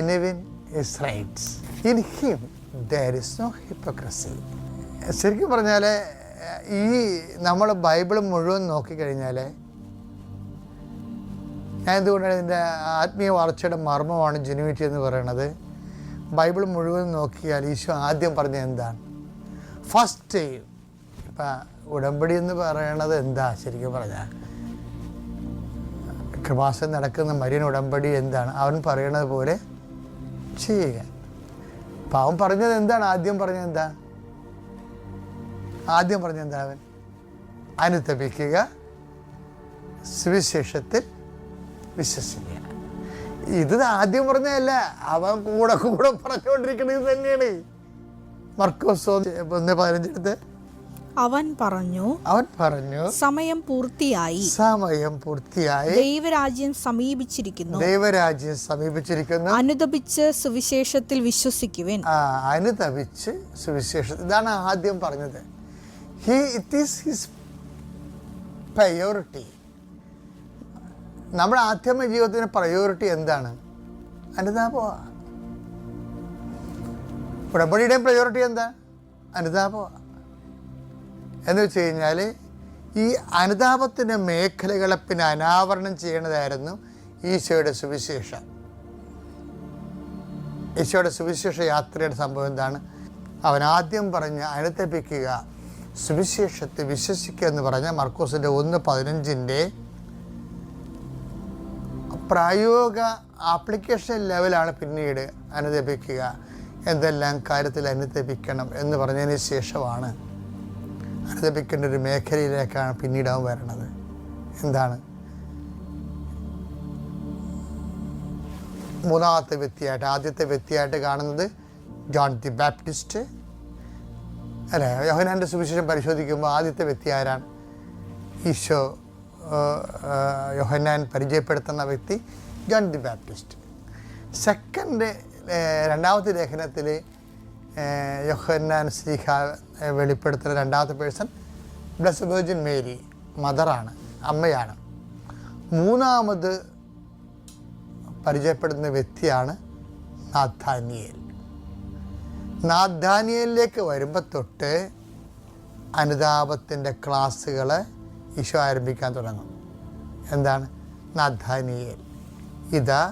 genuine Israelites. In him there is no hypocrisy. ശരിക്കും പറഞ്ഞാൽ ഈ നമ്മൾ ബൈബിൾ മുഴുവൻ നോക്കിക്കഴിഞ്ഞാൽ, ഞാൻ എന്തുകൊണ്ടാണ് ഇതിൻ്റെ ആത്മീയ വളർച്ചയുടെ മർമ്മമാണ് ജെനുവിറ്റി എന്ന് പറയുന്നത്. ബൈബിൾ മുഴുവൻ നോക്കിയാൽ ഈശോ ആദ്യം പറഞ്ഞത് എന്താണ്? ഫസ്റ്റ് ഇപ്പം ഉടമ്പടി എന്ന് പറയണത് എന്താ? ശരിക്കും പറഞ്ഞാൽ കൃപാസനം നടക്കുന്ന മരിയൻ ഉടമ്പടി എന്താണ്? അവൻ പറയണത് പോലെ ചെയ്യുക. അപ്പം അവൻ പറഞ്ഞത് എന്താണ്? ആദ്യം പറഞ്ഞത് എന്താ? അവൻ അനുതപിക്കുക, സുവിശേഷത്തിൽ വിശ്വസിക്കുക. ഇത് ആദ്യം പറഞ്ഞതല്ല, അവൻ കൂടെ പറഞ്ഞുകൊണ്ടിരിക്കുന്നത് തന്നെയാണ്. മർക്കോസ് 1:15 അവൻ പറഞ്ഞു സമയം പൂർത്തിയായി, ദൈവരാജ്യം സമീപിച്ചിരിക്കുന്നു, അനുതപിച്ച് സുവിശേഷത്തിൽ വിശ്വസിക്കുവിൻ. അനുതപിച്ച് സുവിശേഷത്തിൽ, ഇതാണ് ആദ്യം പറഞ്ഞത്. It is his priority. നമ്മുടെ ആധ്യാത്മിക ജീവിതത്തിന് പ്രയോറിറ്റി എന്താണ്? അനുതാപമാണ്. ഉടമ്പടിയുടെയും പ്രയോറിറ്റി എന്താ? അനുതാപമാണ്. എന്ന് വെച്ച് കഴിഞ്ഞാൽ ഈ അനുതാപത്തിൻ്റെ മേഖലകളെ പിന്നെ അനാവരണം ചെയ്യണതായിരുന്നു ഈശോയുടെ സുവിശേഷം. ഈശോയുടെ സുവിശേഷ യാത്രയുടെ സംഭവം എന്താണ്? അവൻ ആദ്യം പറഞ്ഞ് അനുതപിക്കുക, സുവിശേഷത്തെ വിശ്വസിക്കുക എന്ന് പറഞ്ഞ മർക്കോസിൻ്റെ 1:15 പ്രായോഗിക ആപ്ലിക്കേഷൻ ലെവലാണ് പിന്നീട് അനുതപിക്കുക, എന്തെല്ലാം കാര്യത്തിൽ അനുതപിക്കണം എന്ന് പറഞ്ഞതിന് ശേഷമാണ് അനുതപിക്കേണ്ട ഒരു മേഖലയിലേക്കാണ് പിന്നീട് അവൻ വരണത്. എന്താണ്? മൂന്നാമത്തെ വ്യക്തിയായിട്ട്, ആദ്യത്തെ വ്യക്തിയായിട്ട് കാണുന്നത് ജോൺ ദി ബാപ്റ്റിസ്റ്റ് അല്ലേ? യോഹന്നാൻ്റെ സുവിശേഷം പരിശോധിക്കുമ്പോൾ ആദ്യത്തെ വ്യക്തി ആരാണ്? ഈശോ യോഹന്നാൻ പരിചയപ്പെടുത്തുന്ന വ്യക്തി ജോൺ ദി ബാപ്റ്റിസ്റ്റ്. രണ്ടാമത്തെ ലേഖനത്തിൽ യോഹന്നാൻ ശ്ലീഹ വെളിപ്പെടുത്തുന്ന രണ്ടാമത്തെ പേഴ്സൺ ബ്ലെസ്ഡ് വെർജിൻ മേരി, മദറാണ്, അമ്മയാണ്. മൂന്നാമത് പരിചയപ്പെടുന്ന വ്യക്തിയാണ് നാഥാനിയേലിലേക്ക് വരുമ്പോൾ തൊട്ട് അനുതാപത്തിൻ്റെ ക്ലാസ്സുകൾ ഈശോ ആരംഭിക്കാൻ തുടങ്ങും. എന്താണ്? നാഥാനിയേൽ, ഇതാ